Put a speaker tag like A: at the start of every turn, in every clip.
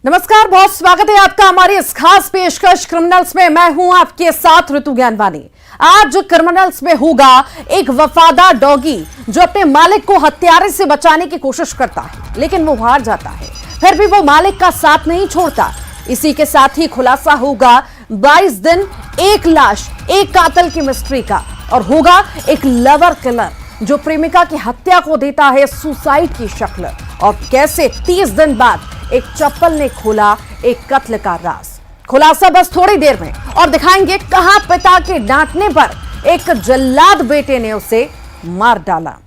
A: नमस्कार, बहुत स्वागत है आपका हमारी इस खास पेशकश क्रिमिनल्स में। मैं हूं आपके साथ ऋतु ज्ञानवानी। आज क्रिमिनल्स में होगा एक वफादार डॉगी जो अपने मालिक को हत्यारे से बचाने की कोशिश करता है, लेकिन वो हार जाता है। फिर भी वो मालिक का साथ नहीं छोड़ता। इसी के साथ ही खुलासा होगा 22 दिन एक लाश एक कातिल की मिस्ट्री का, और होगा एक लवर किलर जो प्रेमिका की हत्या को देता है सुसाइड की शक्ल, और कैसे 30 दिन बाद एक चप्पल ने खोला एक कत्ल का राज। खुलासा बस थोड़ी देर में, और दिखाएंगे कहां पिता के डांटने पर एक जल्लाद बेटे ने उसे मार डाला।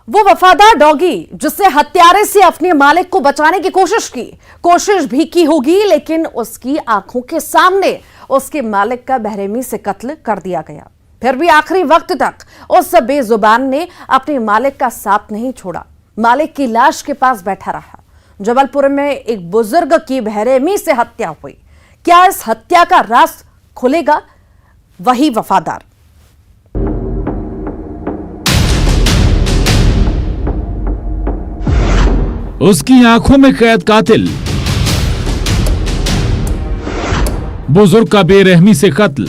A: वो वफादार डॉगी जिसने हत्यारे से अपने मालिक को बचाने की कोशिश भी की होगी, लेकिन उसकी आंखों के सामने उसके मालिक का बेरहमी से कत्ल कर दिया गया। फिर भी आखिरी वक्त तक उस बेजुबान ने अपने मालिक का साथ नहीं छोड़ा। मालिक की लाश के पास बैठा रहा। जबलपुर में एक बुजुर्ग की बेरहमी से हत्या हुई। क्या इस हत्या का राज खुलेगा? वही वफादार।
B: उसकी आंखों में कैद कातिल, बुजुर्ग का बेरहमी से कत्ल,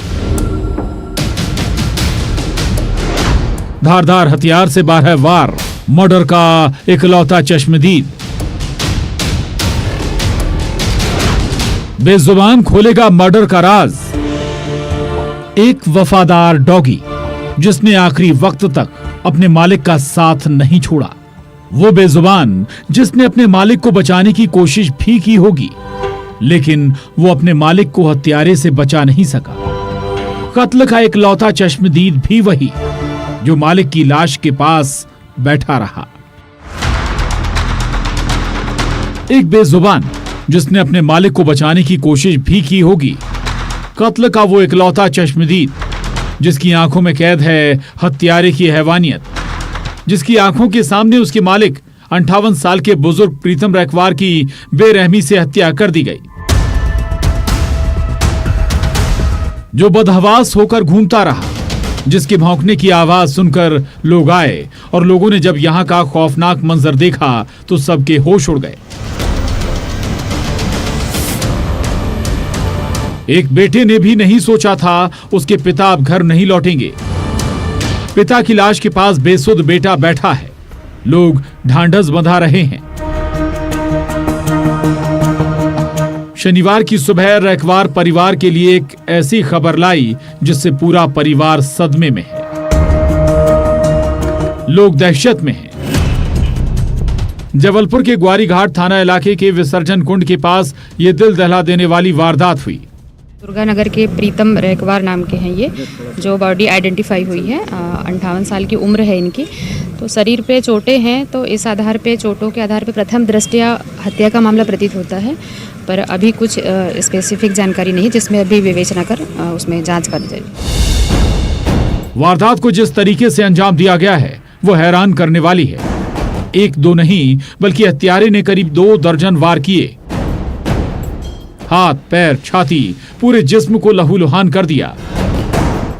B: धारदार हथियार से 12 वार, मर्डर का इकलौता चश्मदीद। बेजुबान खोलेगा मर्डर का राज। एक वफादार डॉगी जिसने आखिरी वक्त तक अपने मालिक का साथ नहीं छोड़ा। वो बेजुबान जिसने अपने मालिक को बचाने की कोशिश भी की होगी, लेकिन वो अपने मालिक को हत्यारे से बचा नहीं सका। कत्ल का इकलौता चश्मदीद भी वही जो मालिक की लाश के पास बैठा रहा। एक बेजुबान जिसने अपने मालिक को बचाने की कोशिश भी की होगी। कत्ल का वो इकलौता चश्मदीद जिसकी आंखों में कैद है हत्यारे की हैवानियत, जिसकी आंखों के सामने उसके मालिक 58 साल के बुजुर्ग प्रीतम रैकवार की बेरहमी से हत्या कर दी गई, जो बदहवास होकर घूमता रहा, जिसके भौंकने की आवाज सुनकर लोग आए, और लोगों ने जब यहां का खौफनाक मंजर देखा तो सबके होश उड़ गए। एक बेटे ने भी नहीं सोचा था उसके पिता अब घर नहीं लौटेंगे। पिता की लाश के पास बेसुध बेटा बैठा है। लोग ढांढस बंधा रहे हैं। शनिवार की सुबह रैकवार परिवार के लिए एक ऐसी खबर लाई जिससे पूरा परिवार सदमे में है। लोग दहशत में हैं। जबलपुर के ग्वारीघाट थाना इलाके के विसर्जन कुंड के पास यह दिल दहला देने वाली वारदात हुई।
C: दुर्गानगर के प्रीतम रैकवार नाम के हैं ये, जो बॉडी आइडेंटिफाई हुई है। 58 साल की उम्र है इनकी। तो शरीर पे चोटें हैं, तो इस आधार पे, चोटों के आधार पे प्रथम दृष्टया हत्या का मामला प्रतीत होता है, पर अभी कुछ स्पेसिफिक जानकारी नहीं, जिसमें अभी विवेचना कर उसमें जांच कर दी जाएगी।
B: वारदात को जिस तरीके से अंजाम दिया गया है वो हैरान करने वाली है। एक दो नहीं बल्कि हत्यारे ने करीब 2 दर्जन वार किए। हाथ, पैर, छाती, पूरे जिस्म को लहूलुहान कर दिया।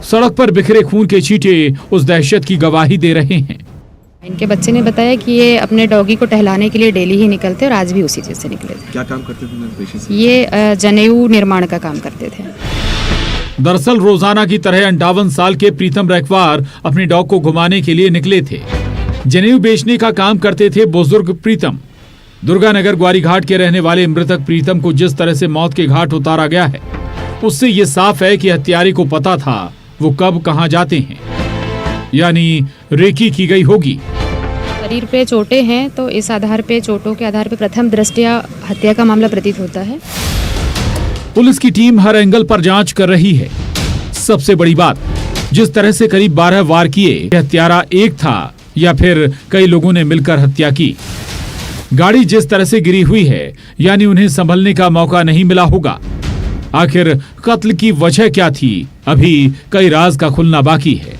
B: सड़क पर बिखरे खून के छींटे उस दहशत की गवाही दे रहे हैं।
C: इनके बच्चे ने बताया कि ये अपने डॉगी को टहलाने के लिए डेली ही निकलते, और आज भी उसी चीज से निकले थे।
D: क्या काम करते थे पेशे से?
C: ये जनेऊ निर्माण का काम करते थे।
B: दरअसल रोजाना की तरह 58 साल के प्रीतम रैकवार अपने डॉग को घुमाने के लिए निकले थे। जनेऊ बेचने का काम करते थे बुजुर्ग प्रीतम। दुर्गानगर ग्वारीघाट के रहने वाले मृतक प्रीतम को जिस तरह से मौत के घाट उतारा गया है, उससे ये साफ है कि हत्यारे को पता था वो कब कहां जाते हैं, यानी रेकी की गई होगी।
C: शरीर पे चोटें हैं, तो इस आधार पे, चोटों के आधार पे प्रथम दृष्टया हत्या का मामला प्रतीत होता है।
B: पुलिस की टीम हर एंगल पर जांच कर रही है। सबसे बड़ी बात, जिस तरह से करीब 12 वार किए, हत्यारा एक था या फिर कई लोगों ने मिलकर हत्या की। गाड़ी जिस तरह से गिरी हुई है, यानी उन्हें संभलने का मौका नहीं मिला होगा। आखिर कत्ल की वजह क्या थी, अभी कई राज का खुलना बाकी है।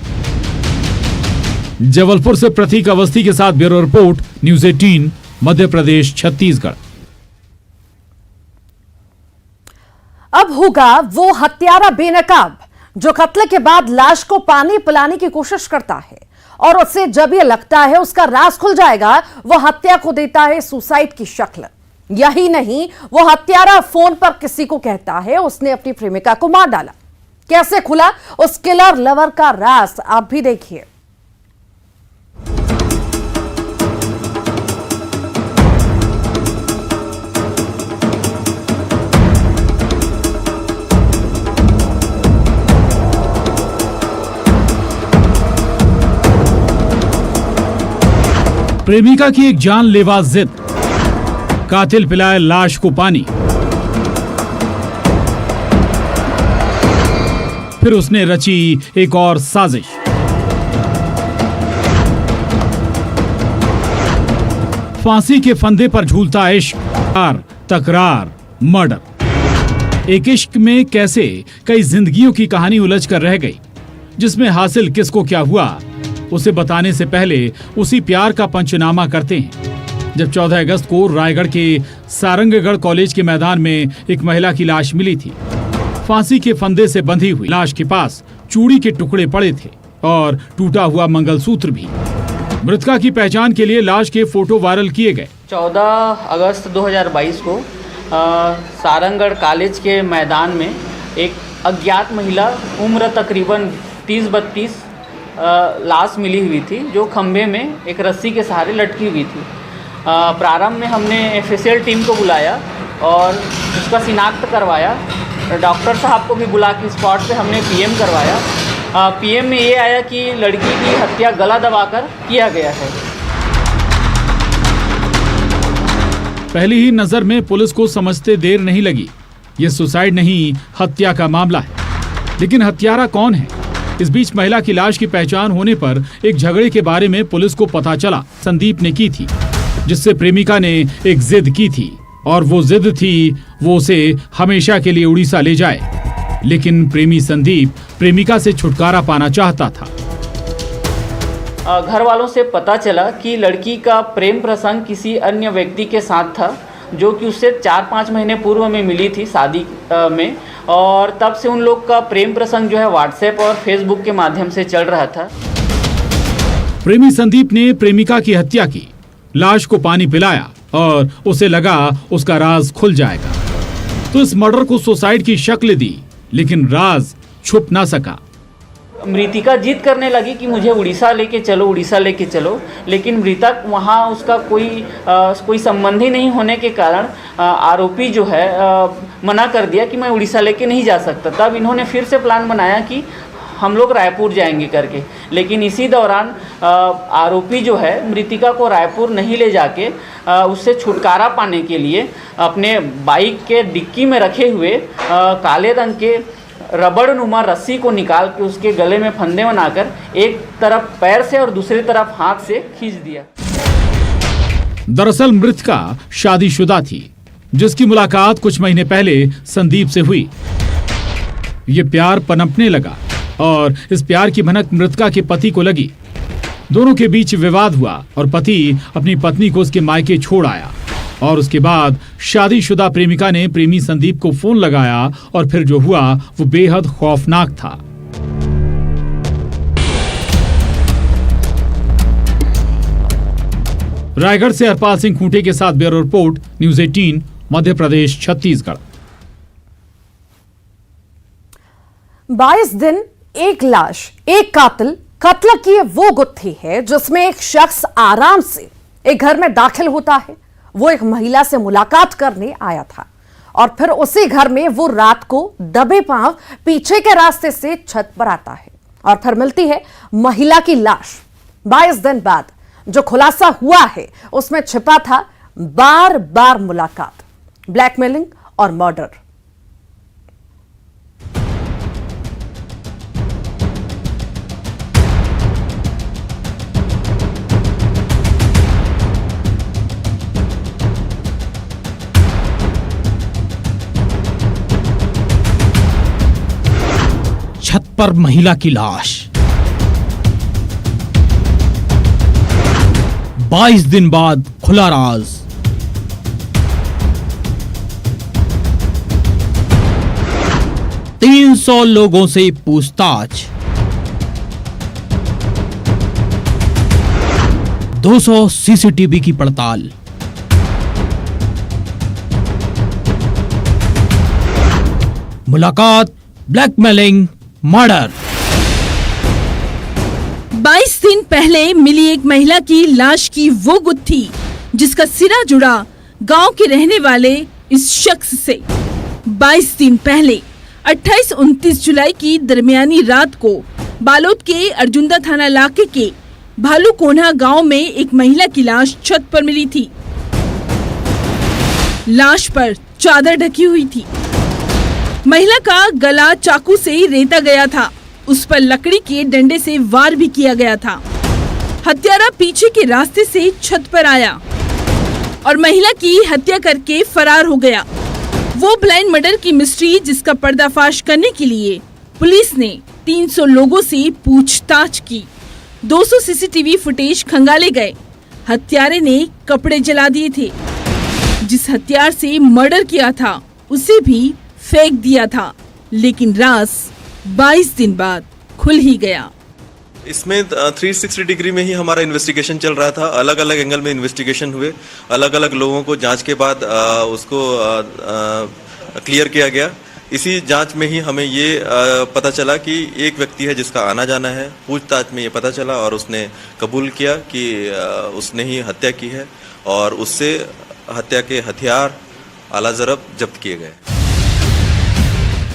B: जबलपुर से प्रतीक अवस्थी के साथ bureau report, news 18, Madhya Pradesh, Chhattisgarh.
A: अब होगा वो हत्यारा बेनकाब जो कत्ल के बाद लाश को पानी पिलाने की कोशिश करता है और उसे जब यह लगता है उसका राज खुल जाएगा, वो हत्या को देता है सुसाइड की शक्ल। यही नहीं, वो हत्यारा फोन पर किसी को कहता है उसने अपनी प्रेमिका को मार डाला। कैसे खुला उस किलर लवर का राज, आप भी देखिए।
B: प्रेमिका की एक जानलेवा जिद, कातिल पिलाए लाश को पानी। फिर उसने रची एक और साजिश। फांसी के फंदे पर झूलता इश्क, तकरार, मर्डर। एक इश्क में कैसे कई जिंदगियों की कहानी उलझ कर रह गई, जिसमें हासिल किसको क्या हुआ उसे बताने से पहले उसी प्यार का पंचनामा करते हैं। जब 14 अगस्त को रायगढ़ के सारंगगढ़ कॉलेज के मैदान में एक महिला की लाश मिली थी। फांसी के फंदे से बंधी हुई लाश के पास चूड़ी के टुकड़े पड़े थे और टूटा हुआ मंगलसूत्र भी। मृतका की पहचान के लिए लाश के फोटो वायरल किए गए।
D: 14 अगस्त 2022 को सारंगगढ़ कॉलेज के मैदान में एक अज्ञात महिला उम्र तकरीबन 30-32 लाश मिली हुई थी, जो खंभे में एक रस्सी के सहारे लटकी हुई थी। प्रारंभ में हमने एफएसएल टीम को बुलाया और उसका शिनाख्त करवाया। डॉक्टर साहब को भी बुला के स्पॉट पे हमने पीएम करवाया। पीएम में ये आया कि लड़की की हत्या गला दबाकर किया गया है।
B: पहली ही नजर में पुलिस को समझते देर नहीं लगी, ये सुसाइड नहीं हत्या का मामला है। लेकिन हत्यारा कौन है? इस बीच महिला की लाश की पहचान होने पर एक झगड़े के बारे में पुलिस को पता चला संदीप ने की थी, जिससे प्रेमिका ने एक जिद की थी और वो जिद थी वो उसे हमेशा के लिए उड़ीसा ले जाए। लेकिन प्रेमी संदीप प्रेमिका से छुटकारा पाना चाहता था।
D: घर वालों से पता चला कि लड़की का प्रेम प्रसंग किसी अन्य व्यक्ति के साथ था, जो कि उससे 4-5 महीने पूर्व में मिली थी शादी में, और तब से उन लोग का प्रेम प्रसंग जो है व्हाट्सएप और फेसबुक के माध्यम से चल रहा था।
B: प्रेमी संदीप ने प्रेमिका की हत्या की, लाश को पानी पिलाया और उसे लगा उसका राज खुल जाएगा, तो इस मर्डर को सुसाइड की शक्ल दी, लेकिन राज छुप ना सका।
D: मृतिका जिद करने लगी कि मुझे उड़ीसा लेके चलो, उड़ीसा लेके चलो, लेकिन मृतक वहाँ उसका कोई संबंध ही नहीं होने के कारण आरोपी जो है मना कर दिया कि मैं उड़ीसा लेके नहीं जा सकता। तब इन्होंने फिर से प्लान बनाया कि हम लोग रायपुर जाएंगे करके, लेकिन इसी दौरान आरोपी जो है मृतिका को रायपुर नहीं ले जाके उससे छुटकारा पाने के लिए अपने बाइक के डिक्की में रखे हुए काले रंग के रबड़ नुमा रस्सी को निकाल के उसके गले में फंदे बनाकर एक तरफ पैर से और दूसरी तरफ हाथ से खींच दिया।
B: दरअसल मृतका शादीशुदा थी, जिसकी मुलाकात कुछ महीने पहले संदीप से हुई। ये प्यार पनपने लगा और इस प्यार की भनक मृतका के पति को लगी। दोनों के बीच विवाद हुआ और पति अपनी पत्नी को उसके मायके छोड़ आया, और उसके बाद शादीशुदा प्रेमिका ने प्रेमी संदीप को फोन लगाया और फिर जो हुआ वो बेहद खौफनाक था। रायगढ़ से हरपाल सिंह खूंटे के साथ bureau report, news 18, Madhya Pradesh, Chhattisgarh.
A: 22 दिन, एक लाश, एक कातिल। कत्ल की वो गुत्थी है जिसमें एक शख्स आराम से एक घर में दाखिल होता है। वो एक महिला से मुलाकात करने आया था और फिर उसी घर में वो रात को दबे पांव पीछे के रास्ते से छत पर आता है और फिर मिलती है महिला की लाश। 22 दिन बाद जो खुलासा हुआ है उसमें छिपा था बार बार मुलाकात, ब्लैकमेलिंग और मर्डर।
E: छत पर महिला की लाश। 22 दिन बाद खुला राज। 300 लोगों से पूछताछ, 200 सीसीटीवी की पड़ताल, मुलाकात, ब्लैकमेलिंग, मर्डर।
F: 22 दिन पहले मिली एक महिला की लाश की वो गुत्थी जिसका सिरा जुड़ा गांव के रहने वाले इस शख्स से। 22 दिन पहले 28-29 जुलाई की दरमियानी रात को बालोद के अर्जुंदा थाना इलाके के भालूकोन्हा गांव में एक महिला की लाश छत पर मिली थी। लाश पर चादर ढकी हुई थी। महिला का गला चाकू से रेता गया था। उस पर लकड़ी के डंडे से वार भी किया गया था। हत्यारा पीछे के रास्ते से छत पर आया और महिला की हत्या करके फरार हो गया। वो ब्लाइंड मर्डर की मिस्ट्री जिसका पर्दाफाश करने के लिए पुलिस ने 300 लोगों से पूछताछ की। 200 सीसीटीवी फुटेज खंगाले गए। हत्यारे ने कपड़े जला दिए थे। जिस हथियार से मर्डर किया था उसे भी फेंक दिया था, लेकिन राज 22 दिन बाद खुल ही गया।
G: इसमें 360 डिग्री में ही हमारा इन्वेस्टिगेशन चल रहा था। अलग अलग एंगल में इन्वेस्टिगेशन हुए, अलग अलग लोगों को जांच के बाद उसको क्लियर किया गया। इसी जांच में ही हमें ये पता चला कि एक व्यक्ति है जिसका आना जाना है। पूछताछ में ये पता चला और उसने कबूल किया कि उसने ही हत्या की है और उससे हत्या के हथियार आला ज़रब जब्त किए गए।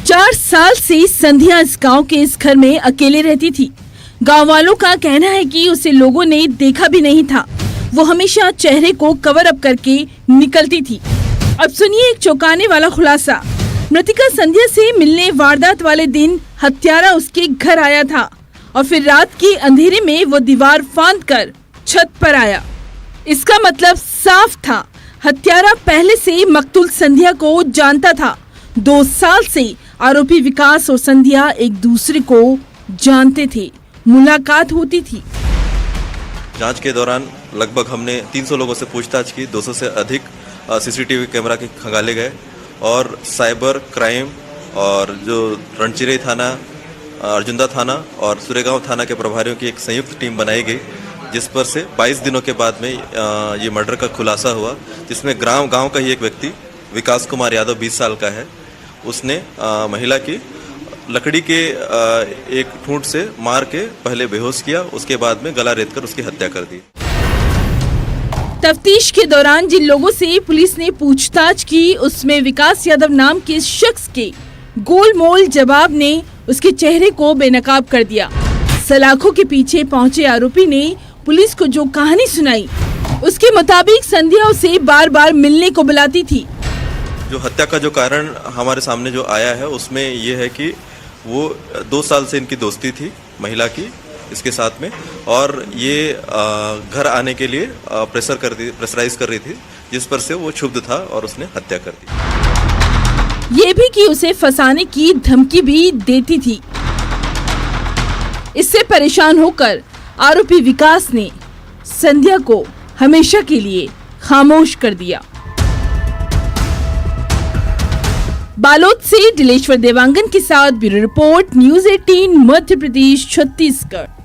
F: 4 साल से संध्या इस गांव के इस घर में अकेले रहती थी। गांव वालों का कहना है कि उसे लोगों ने देखा भी नहीं था। वो हमेशा चेहरे को कवर अप करके निकलती थी। अब सुनिए एक चौंकाने वाला खुलासा। मृतिका संध्या से मिलने वारदात वाले दिन हत्यारा उसके घर आया था और फिर रात के अंधेरे में वो दीवार फांदकर छत पर आया। इसका मतलब साफ था, हत्यारा पहले से मकतूल संध्या को जानता था। 2 साल से आरोपी विकास और संध्या एक दूसरे को जानते थे, मुलाकात होती थी।
G: जांच के दौरान लगभग हमने 300 लोगों से पूछताछ की। 200 से अधिक सीसीटीवी कैमरा के खंगाले गए और साइबर क्राइम और जो रणचिरई थाना, अर्जुंदा थाना और सुरेगांव थाना के प्रभारियों की एक संयुक्त टीम बनाई गई, जिस पर से 22 दिनों के बाद में ये मर्डर का खुलासा हुआ, जिसमें गांव का ही एक व्यक्ति विकास कुमार यादव 20 साल का है। उसने महिला की लकड़ी के एक ठूंठ से मार के पहले बेहोश किया, उसके बाद में गला रेतकर उसकी हत्या कर दी।
F: तफ्तीश के दौरान जिन लोगों से पुलिस ने पूछताछ की उसमें विकास यादव नाम के शख्स के गोलमोल जवाब ने उसके चेहरे को बेनकाब कर दिया। सलाखों के पीछे पहुंचे आरोपी ने पुलिस को जो कहानी सुनाई उसके मुताबिक संध्या उसे बार बार मिलने को बुलाती थी।
G: जो हत्या का जो कारण हमारे सामने जो आया है उसमें ये है कि वो 2 साल से इनकी दोस्ती थी महिला की इसके साथ में, और ये घर आने के लिए प्रेशराइज कर रही थी, जिस पर से वो क्षुब्ध था और उसने हत्या कर दी।
F: ये भी कि उसे फंसाने की धमकी भी देती थी। इससे परेशान होकर आरोपी विकास ने संध्या को हमेशा के लिए खामोश कर दिया। बालोद से दिलेश्वर देवांगन के साथ bureau report, news 18 Madhya Pradesh, Chhattisgarh.